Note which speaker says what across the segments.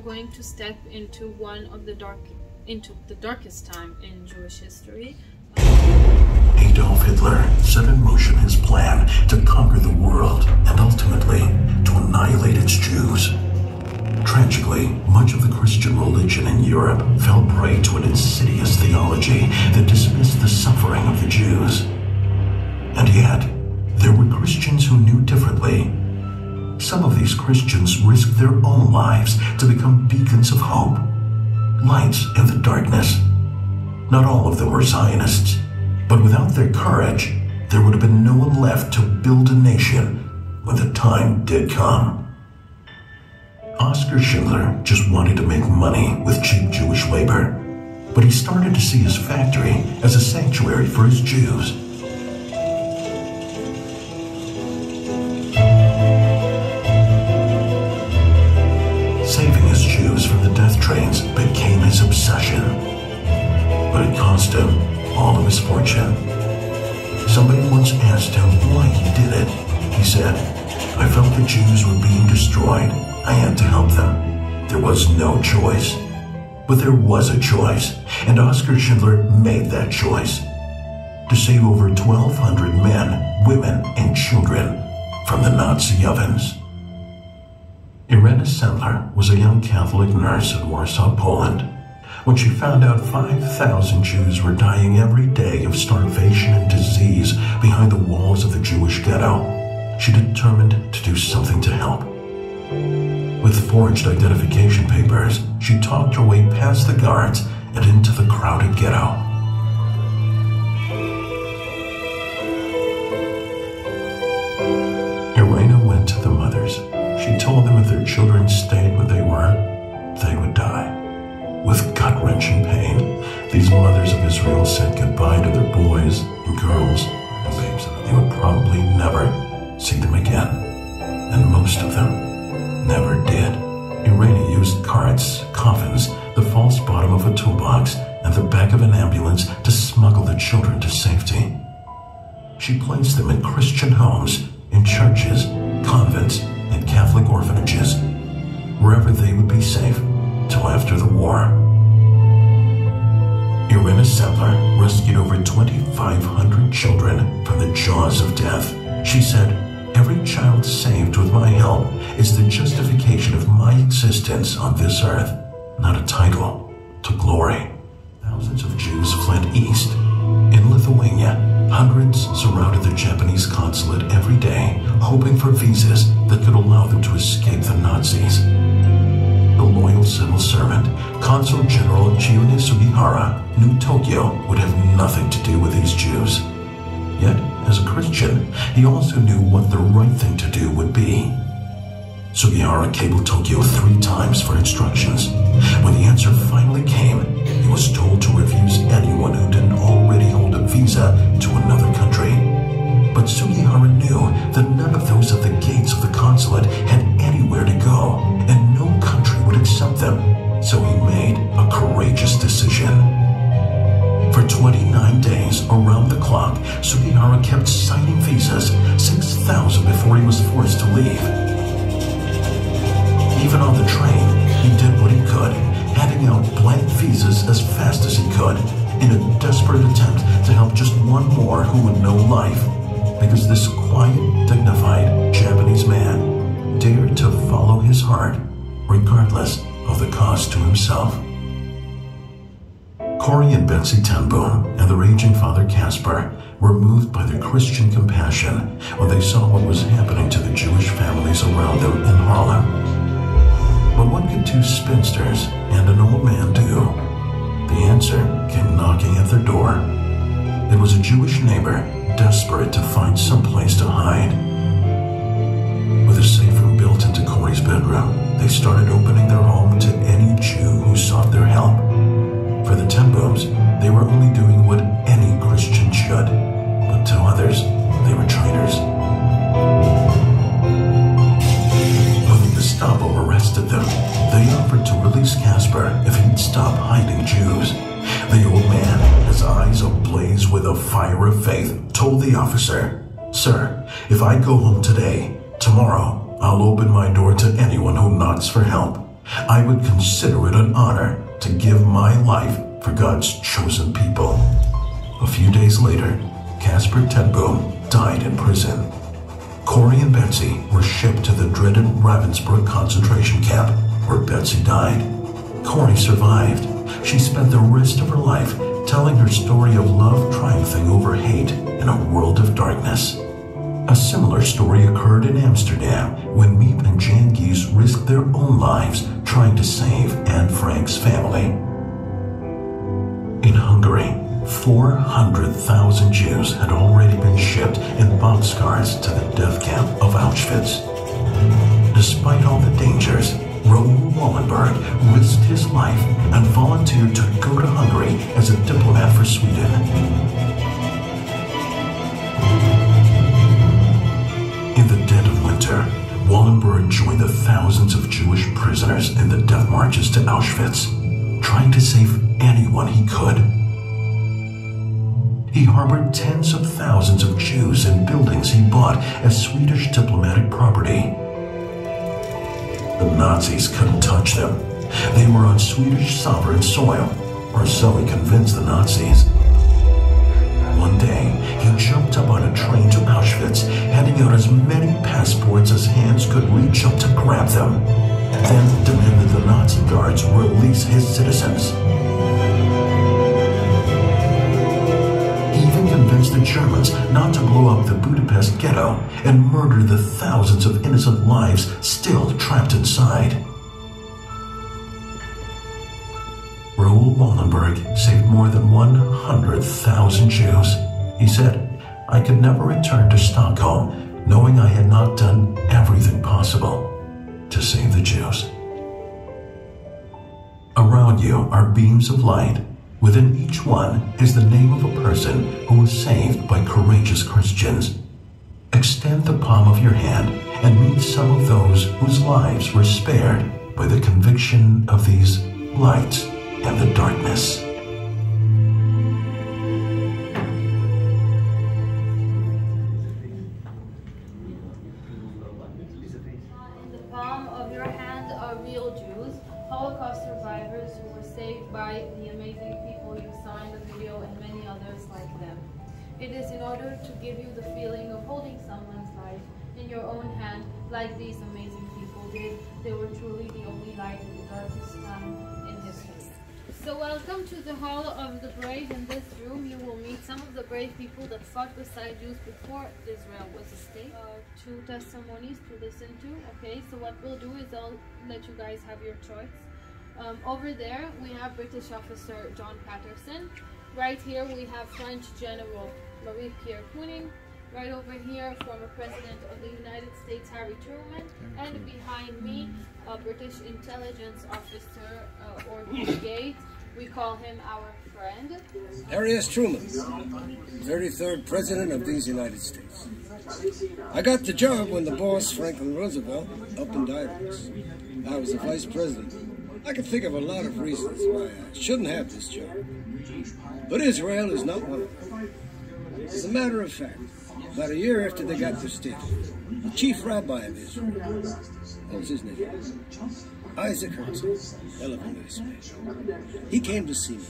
Speaker 1: going to step into into the darkest time in Jewish history.
Speaker 2: Adolf Hitler set in motion his plan to conquer the world and ultimately to annihilate its Jews. Tragically, much of the Christian religion in Europe fell prey to an insidious theology that dismissed the suffering of the Jews. And yet, there were Christians who knew differently. Some of these Christians risked their own lives to become beacons of hope, lights in the darkness. Not all of them were Zionists, but without their courage, there would have been no one left to build a nation when the time did come. Oskar Schindler just wanted to make money with cheap Jewish labor, but he started to see his factory as a sanctuary for his Jews. Saving his Jews from the death trains became his obsession, but it cost him all of his fortune. Somebody once asked him why he did it. He said, "I felt the Jews were being destroyed. I had to help them. There was no choice." But there was a choice, and Oskar Schindler made that choice to save over 1,200 men, women, and children from the Nazi ovens. Irena Sendler was a young Catholic nurse in Warsaw, Poland. When she found out 5,000 Jews were dying every day of starvation and disease behind the walls of the Jewish ghetto, she determined to do something to help. With forged identification papers, she talked her way past the guards and into the crowded ghetto. Irena went to the mothers. She told them if their children stayed where they were, they would die. With gut-wrenching pain, these mothers of Israel said goodbye to their boys and girls and babes that they would probably never see them again. And most of them never did. Irena used carts, coffins, the false bottom of a toolbox, and the back of an ambulance to smuggle the children to safety. She placed them in Christian homes, in churches, convents, and Catholic orphanages, wherever they would be safe till after the war. Irena Sendler rescued over 2,500 children from the jaws of death. She said, "Every child saved with my help is the justification of my existence on this earth, not a title to glory." Thousands of Jews fled east. In Lithuania, hundreds surrounded the Japanese consulate every day, hoping for visas that could allow them to escape the Nazis. The loyal civil servant, Consul General Chiune Sugihara, knew Tokyo would have nothing to do with these Jews. Yet, as a Christian, he also knew what the right thing to do would be. Sugihara cabled Tokyo 3 times for instructions. When the answer finally came, he was told to refuse anyone who didn't already hold a visa to another country. But Sugihara knew that none of those at the gates of the consulate had anywhere to go, and no country would accept them, so he made a courageous decision. For 29 days, around the clock, Sugihara kept signing visas, 6,000 before he was forced to leave. Even on the train, he did what he could, handing out blank visas as fast as he could, in a desperate attempt to help just one more who would know life, because this quiet, dignified Japanese man dared to follow his heart, regardless of the cost to himself. Corey and Betsy Ten Boom and their aging father Casper were moved by their Christian compassion when they saw what was happening to the Jewish families around them in Harlem. But what could 2 spinsters and an old man do? The answer came knocking at their door. It was a Jewish neighbor desperate to find some place to hide. With a safe room built into Corey's bedroom, they started opening their home to any Jew who sought their help. For the Ten Booms, they were only doing what any Christian should, but to others, they were traitors. When the Gestapo arrested them, they offered to release Casper if he'd stop hiding Jews. The old man, his eyes ablaze with a fire of faith, told the officer, "Sir, if I go home today, tomorrow I'll open my door to anyone who knocks for help. I would consider it an honor to give my life for God's chosen people. A few days later, Casper Ten Boom died in prison. Corey and Betsy were shipped to the dreaded Ravensbrück concentration camp, where Betsy died. Corey survived. She spent the rest of her life telling her story of love triumphing over hate in a world of darkness. A similar story occurred in Amsterdam when Miep and Jan Gies risked their own lives trying to save Anne Frank's family. In Hungary, 400,000 Jews had already been shipped in boxcars to the death camp of Auschwitz. Despite all the dangers, Raoul Wallenberg risked his life and volunteered to go to Hungary as a diplomat for Sweden. In the dead of winter, Wallenberg joined the thousands of Jewish prisoners in the death marches to Auschwitz, trying to save anyone he could. He harbored tens of thousands of Jews in buildings he bought as Swedish diplomatic property. The Nazis couldn't touch them. They were on Swedish sovereign soil, or so he convinced the Nazis. One day, he jumped up on a train to Auschwitz, handing out as many passports as hands could reach up to grab them, then demanded the Nazi guards release his citizens. He even convinced the Germans not to blow up the Budapest ghetto and murder the thousands of innocent lives still trapped inside. Raoul Wallenberg saved more than 100,000 Jews. He said, "I could never return to Stockholm, knowing I had not done everything possible to save the Jews." Around you are beams of light. Within each one is the name of a person who was saved by courageous Christians. Extend the palm of your hand and meet some of those whose lives were spared by the conviction of these lights and the darkness.
Speaker 1: In the palm of your hand are real Jews, Holocaust survivors who were saved by the amazing people you saw in the video and many others like them. It is in order to give you the feeling of holding someone's life in your own hand like these amazing people did. They were truly the only light in the darkest time in history. So welcome to the Hall of the Brave. In this room you will meet some of the brave people that fought beside Jews before Israel was a state. Two testimonies to listen to. Okay, so what we'll do is I'll let you guys have your choice. Over there we have British officer John Patterson. Right here we have French General Marie-Pierre Kooning. Right over here, former President of the United States Harry Truman. And behind me, a British intelligence officer or brigade. We call him our friend.
Speaker 3: Harry S. Truman, 33rd President of these United States. I got the job when the boss, Franklin Roosevelt, up and died of us. I was the Vice President. I can think of a lot of reasons why I shouldn't have this job. But Israel is not one of them. As a matter of fact, about a year after they got the state, the chief rabbi of Israel, what was his name? Isaac Herzl, hell of a nice man. He came to see me.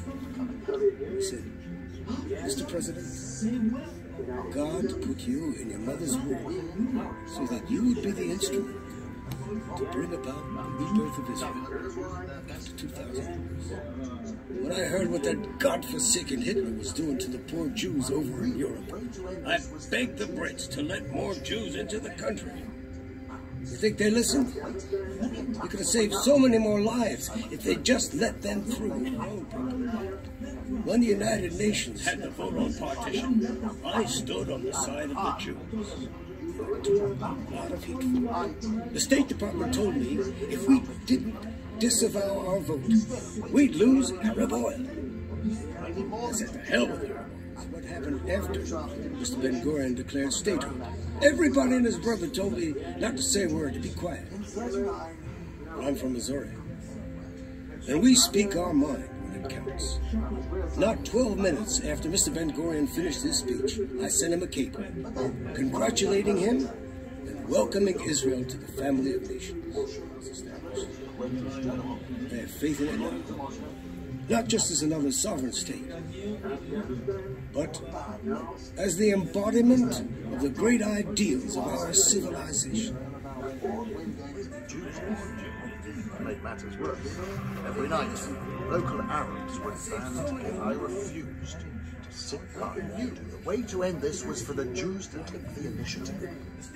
Speaker 3: He said, "Mr. President, God put you in your mother's womb so that you would be the instrument to bring about the rebirth of Israel after 2,000 years. When I heard what that godforsaken Hitler was doing to the poor Jews over in Europe, I begged the Brits to let more Jews into the country. You think they listened? You could have saved so many more lives if they just let them through. When the United Nations had to vote on partition, I stood on the side of the Jews. A lot of hateful. The State Department told me if we didn't disavow our vote, we'd lose Arab oil. I said, to hell with Arab oil. What happened after Mr. Ben-Gurion declared statehood? Everybody and his brother told me not to say a word, to be quiet. I'm from Missouri. And we speak our mind when it counts. Not 12 minutes after Mr. Ben-Gurion finished his speech, I sent him a cable, congratulating him and welcoming Israel to the family of nations. They have faith in it now. Not just as another sovereign state, but as the embodiment of the great ideals of our civilization.
Speaker 4: To make matters worse, every night, local Arabs were banned and I refused to sit by. The way to end this was for the Jews to take the initiative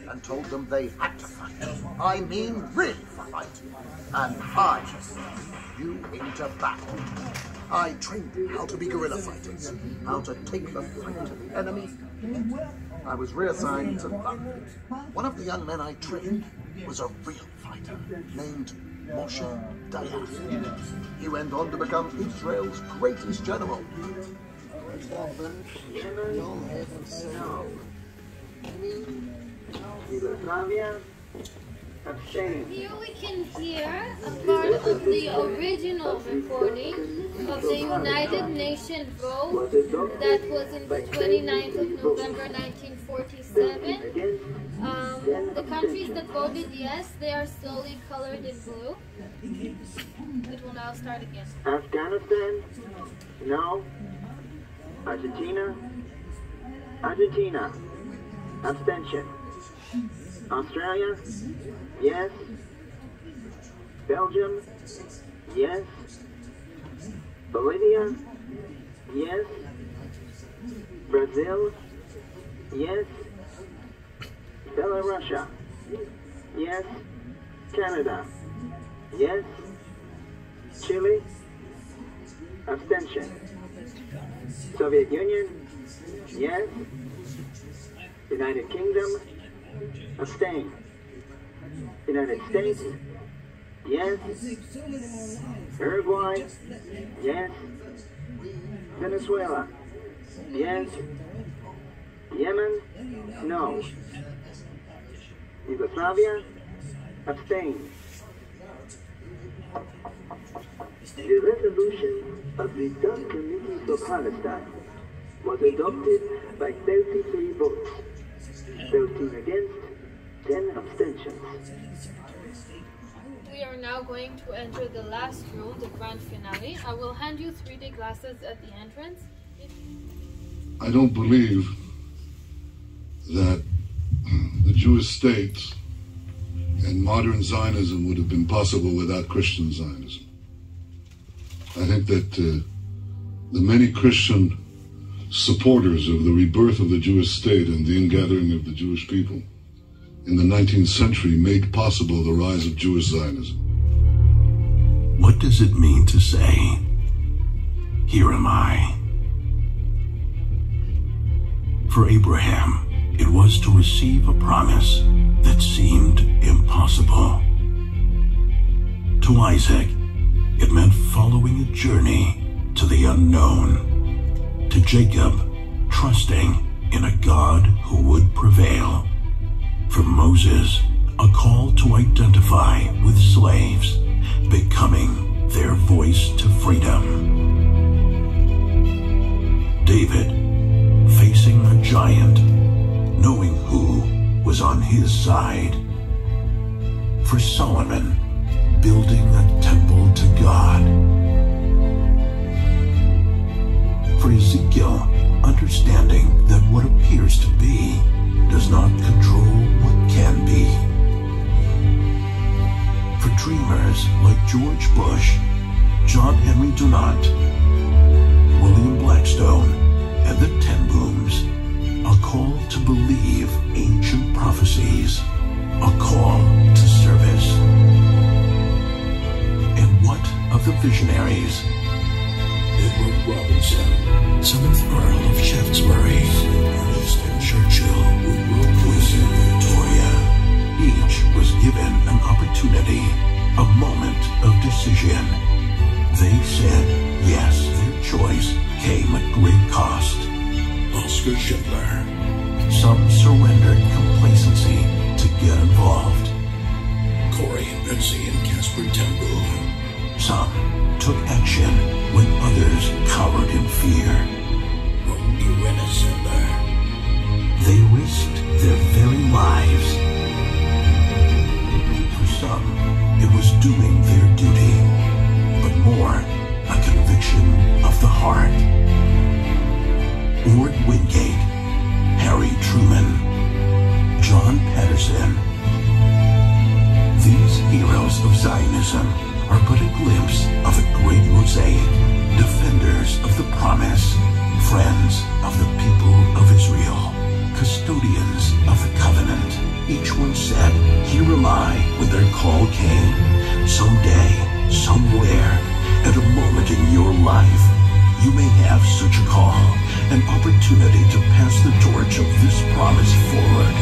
Speaker 4: and told them they had to fight. I mean really fight. And I you into battle. I trained them how to be guerrilla fighters, how to take the fight to the enemy. I was reassigned to London. One of the young men I trained was a real fighter named Moshe Dayan. He went on to become Israel's greatest general.
Speaker 1: Here we can hear a part of the original recording of the United Nations vote that was in the 29th of November 1947. The countries that voted yes, they are slowly colored in blue. It will now start again.
Speaker 5: Afghanistan? No. Argentina? Argentina. Abstention. Australia? Yes. Belgium? Yes. Bolivia? Yes. Brazil? Yes. Belarus? Yes. Canada? Yes. Chile? Abstention. Soviet Union? Yes. United Kingdom? Abstain. United States? Yes. Uruguay? Yes. Venezuela? Yes. Yemen? No. Yugoslavia? Abstain. The resolution of the Dutch Committee for Palestine was adopted by 33 votes, 13 against, 10 abstentions.
Speaker 1: We are now going to enter the last room, the grand finale. I will hand you 3D glasses at the entrance.
Speaker 6: I don't believe that the Jewish state and modern Zionism would have been possible without Christian Zionism. I think that the many Christian supporters of the rebirth of the Jewish state and the ingathering of the Jewish people in the 19th century made possible the rise of Jewish Zionism.
Speaker 2: What does it mean to say, "Here am I"? For Abraham, it was to receive a promise that seemed impossible. To Isaac, it meant following a journey to the unknown. To Jacob, trusting in a God who would prevail. For Moses, a call to identify with slaves, becoming their voice to freedom. David, facing a giant, knowing who was on his side. For Solomon, building a temple to God. For Ezekiel, understanding that what appears to be does not control what can be. For dreamers like George Bush, John Henry Dunant, William Blackstone, and the Ten Booms, a call to believe ancient prophecies, a call to service. And what of the visionaries? Edward Robinson, 7th Earl of Shaftesbury, Winston Churchill, Woodrow Wilson, Victoria. Each was given an opportunity, a moment of decision. They said yes. Their choice came at great cost. Oscar Schindler. Some surrendered complacency to get involved. Corey Betsy and Casper Ten Boom. Some took action when others cowered in fear. They risked their very lives. For some, it was was doing their duty, but more a conviction of the heart. Ord Wingate, Harry Truman, John Patterson. These heroes of Zionism are but a glimpse of a great mosaic, defenders of the promise, friends of the people of Israel, custodians of the covenant. Each one said, "Here am I," when their call came. Someday, somewhere, at a moment in your life, you may have such a call, an opportunity to pass the torch of this promise forward.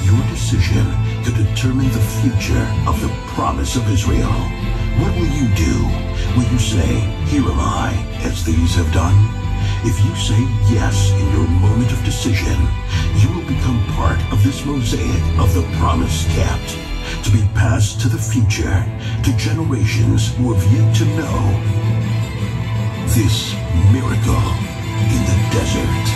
Speaker 2: Your decision could determine the future of the promise of Israel. What will you do? Will you say, "Here am I," as these have done? If you say yes in your moment of decision, you will become part of this mosaic of the promise kept, to be passed to the future, to generations who have yet to know this miracle in the desert.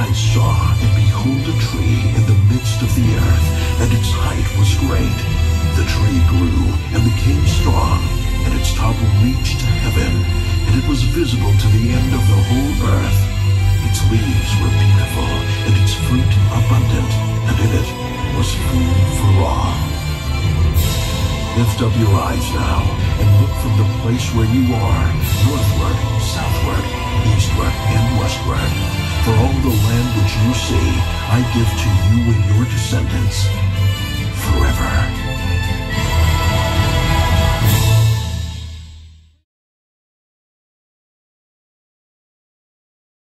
Speaker 2: I saw and behold a tree in the midst of the earth, and its height was great. The tree grew and became strong, and its top reached to heaven, and it was visible to the end of the whole earth. Its leaves were beautiful, and its fruit abundant, and in it was food for all. Lift up your eyes now, and look from the place where you are, northward, southward, eastward, and westward. For all the land which you see, I give to you and your descendants forever.